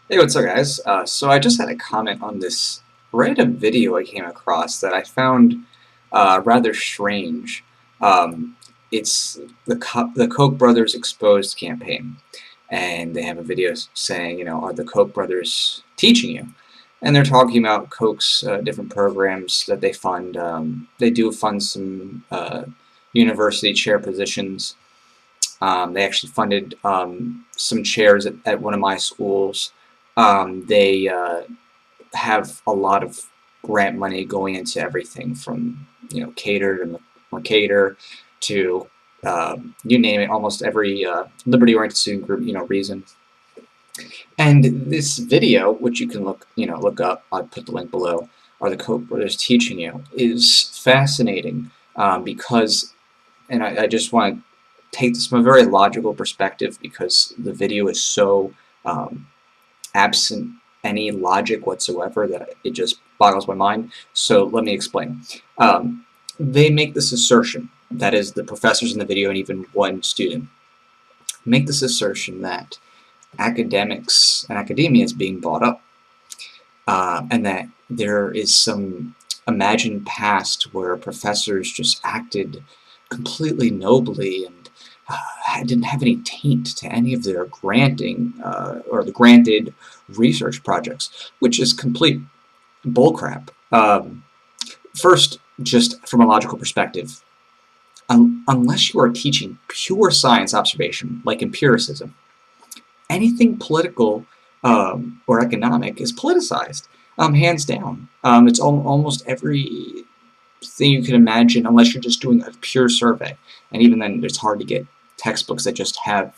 Hey, what's up, guys? So I just had a comment on this random video I came across that I found rather strange. It's the Koch brothers exposed campaign, and they have a video saying, are the Koch brothers teaching you? And they're talking about Koch's different programs that they fund. They do fund some university chair positions. They actually funded some chairs at one of my schools. They have a lot of grant money going into everything from Cater to Mercator to you name it, almost every liberty-oriented student group, Reason. And this video, which you can look up, I'll put the link below, are the Koch brothers teaching you, is fascinating because, and I just want to take this from a very logical perspective because the video is so absent any logic whatsoever that it just boggles my mind. So let me explain. They make this assertion, that is, the professors in the video and even one student make this assertion that academics and academia is being bought up, and that there is some imagined past where professors just acted completely nobly and didn't have any taint to any of their granting or the granted research projects, which is complete bullcrap. First, just from a logical perspective, unless you are teaching pure science observation, like empiricism, anything political or economic is politicized, hands down. It's almost every thing you can imagine, unless you're just doing a pure survey, and even then it's hard to get textbooks that just have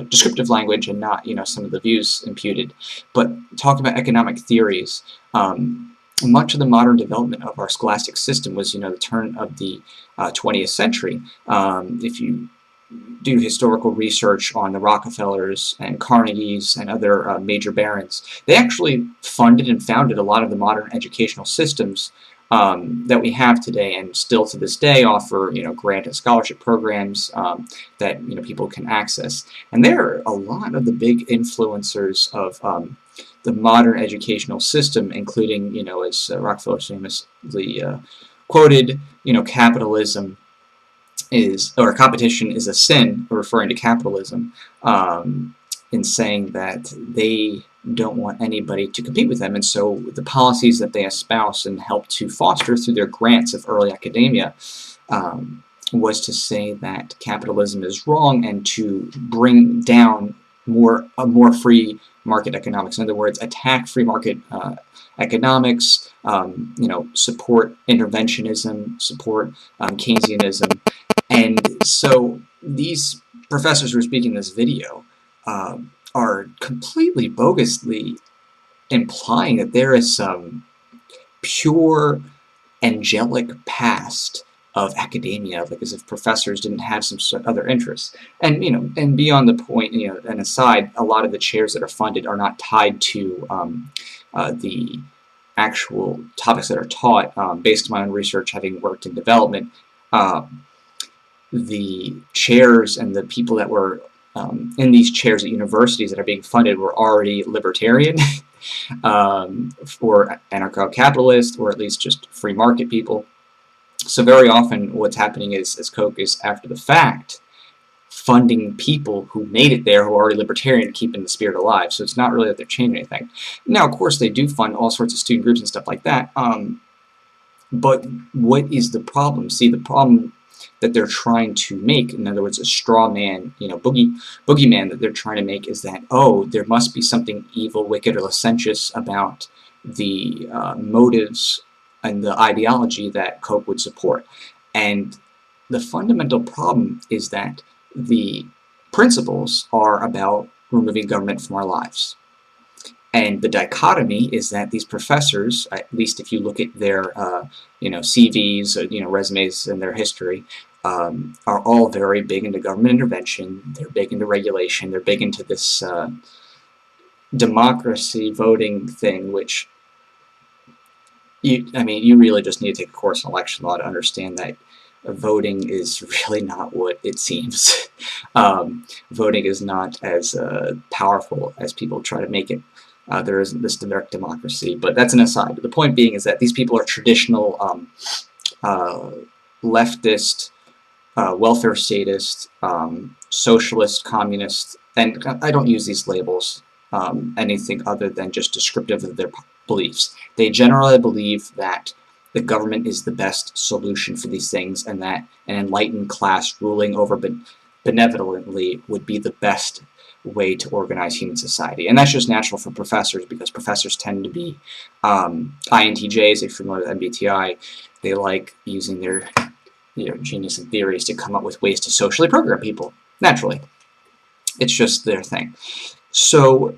descriptive language and not some of the views imputed. But talking about economic theories, much of the modern development of our scholastic system was the turn of the 20th century. If you do historical research on the Rockefellers and Carnegies and other major barons, they actually funded and founded a lot of the modern educational systems that we have today, and still to this day offer grant and scholarship programs that people can access. And they're a lot of the big influencers of the modern educational system, including as Rockefeller famously quoted, capitalism is, or competition is a sin, referring to capitalism, in saying that they don't want anybody to compete with them, and so the policies that they espouse and help to foster through their grants of early academia was to say that capitalism is wrong and to bring down a more free market economics. In other words, attack free market economics, support interventionism, support Keynesianism. And so these professors who are speaking in this video are completely bogusly implying that there is some pure angelic past of academia, like as if professors didn't have some other interests. And and beyond the point, and aside, a lot of the chairs that are funded are not tied to the actual topics that are taught. Based on my own research, having worked in development, the chairs and the people that were in these chairs at universities that are being funded were already libertarian or anarcho-capitalist, or at least just free market people. So very often what's happening is Koch is, after the fact, funding people who made it there who are already libertarian, keeping the spirit alive. So it's not really that they're changing anything. Now, of course, they do fund all sorts of student groups and stuff like that. But what is the problem? See, the problem that they're trying to make, in other words, a straw man, boogeyman that they're trying to make, is that, oh, there must be something evil, wicked, or licentious about the motives and the ideology that Koch would support. And the fundamental problem is that the principles are about removing government from our lives. And the dichotomy is that these professors, at least if you look at their CVs, or, resumes and their history, are all very big into government intervention. They're big into regulation. They're big into this democracy voting thing, which you really just need to take a course in election law to understand that voting is really not what it seems. Voting is not as powerful as people try to make it. There isn't this direct democracy, but that's an aside. The point being is that these people are traditional leftist, welfare statist, socialist, communist, and I don't use these labels anything other than just descriptive of their beliefs. They generally believe that the government is the best solution for these things, and that an enlightened class ruling over benevolently would be the best way to organize human society. And that's just natural for professors, because professors tend to be INTJs, if you're familiar with MBTI. They like using their genius and theories to come up with ways to socially program people, naturally. It's just their thing. So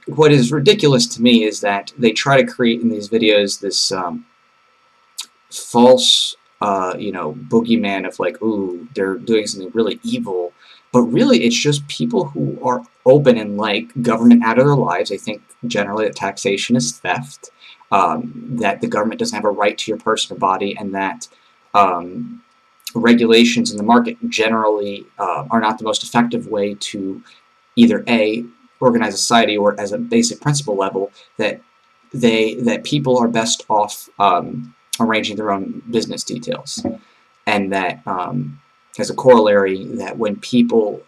what is ridiculous to me is that they try to create in these videos this false boogeyman of like, ooh, they're doing something really evil, but really it's just people who are open and like government out of their lives. They think generally that taxation is theft, that the government doesn't have a right to your personal body, and that regulations in the market generally are not the most effective way to either A, organize society, or as a basic principle level, that people are best off arranging their own business details. And that as a corollary, that when people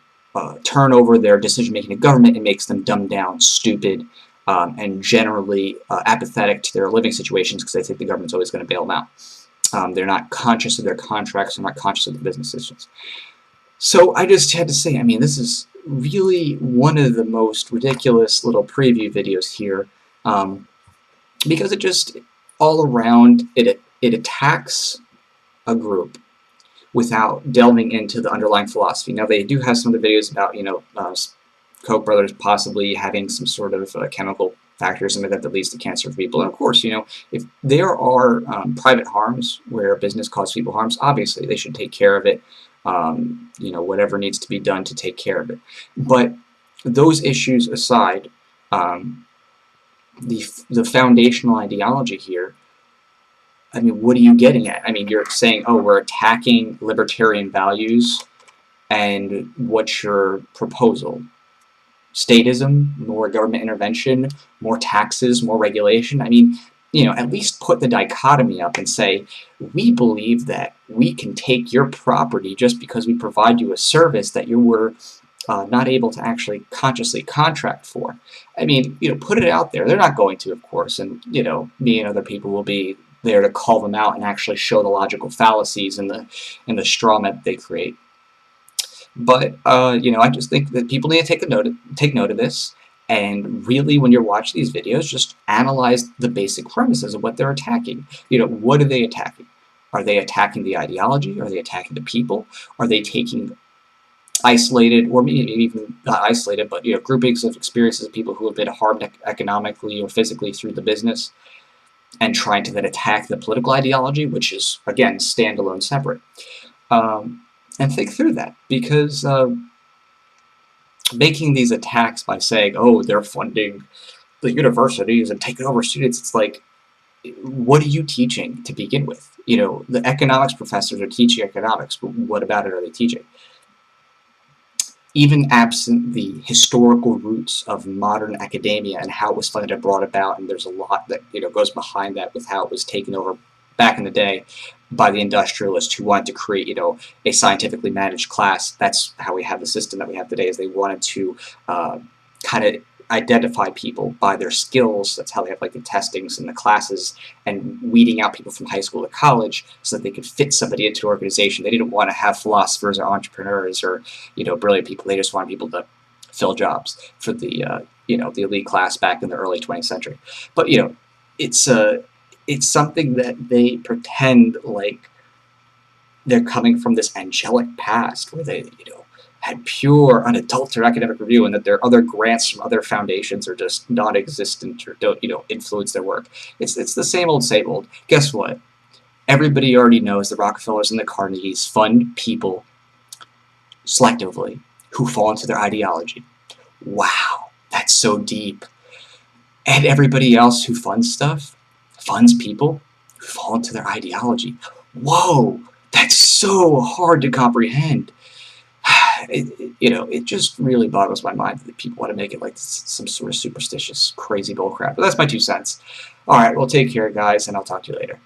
turn over their decision-making to government, it makes them dumbed down, stupid, and generally apathetic to their living situations, because they think the government's always going to bail them out. They're not conscious of their contracts, they're not conscious of the business decisions. So I just had to say, I mean, this is really one of the most ridiculous little preview videos here, because it just, all around, it attacks a group without delving into the underlying philosophy. Now, they do have some of the videos about, Koch brothers possibly having some sort of chemical factor or something that leads to cancer for people. And of course, if there are private harms where business causes people harms, obviously they should take care of it. Whatever needs to be done to take care of it. But those issues aside, the foundational ideology here, I mean, what are you getting at? I mean, you're saying, oh, we're attacking libertarian values, and what's your proposal? Statism, more government intervention, more taxes, more regulation? I mean, at least put the dichotomy up and say, we believe that we can take your property just because we provide you a service that you were not able to actually consciously contract for. I mean, put it out there. They're not going to, of course, and, me and other people will be there to call them out and actually show the logical fallacies and the straw man that they create. But, I just think that people need to take note of this. And really, when you're watching these videos, just analyze the basic premises of what they're attacking. What are they attacking? Are they attacking the ideology? Are they attacking the people? Are they taking isolated, or maybe even not isolated, but groupings of experiences of people who have been harmed economically or physically through the business, and trying to then attack the political ideology, which is, again, standalone, separate? And think through that, because making these attacks by saying, oh, they're funding the universities and taking over students, it's like, what are you teaching to begin with? The economics professors are teaching economics, but what about it are they teaching? Even absent the historical roots of modern academia and how it was funded and brought about, and there's a lot that goes behind that with how it was taken over back in the day by the industrialists who wanted to create, a scientifically managed class. That's how we have the system that we have today, is they wanted to kind of identify people by their skills. That's how they have like the testings and the classes, and weeding out people from high school to college so that they could fit somebody into an organization. They didn't want to have philosophers or entrepreneurs or, brilliant people. They just wanted people to fill jobs for the, the elite class back in the early 20th century. But, it's something that they pretend like they're coming from this angelic past where they, had pure, unadulterated academic review, and that their other grants from other foundations are just non-existent or don't, influence their work. It's the same old, same old. Guess what? Everybody already knows the Rockefellers and the Carnegies fund people selectively who fall into their ideology. Wow, that's so deep. And everybody else who funds stuff funds people who fall into their ideology. Whoa, that's so hard to comprehend. it just really boggles my mind that people want to make it like some sort of superstitious, crazy bullcrap. But that's my 2 cents. All right, well, take care, guys, and I'll talk to you later.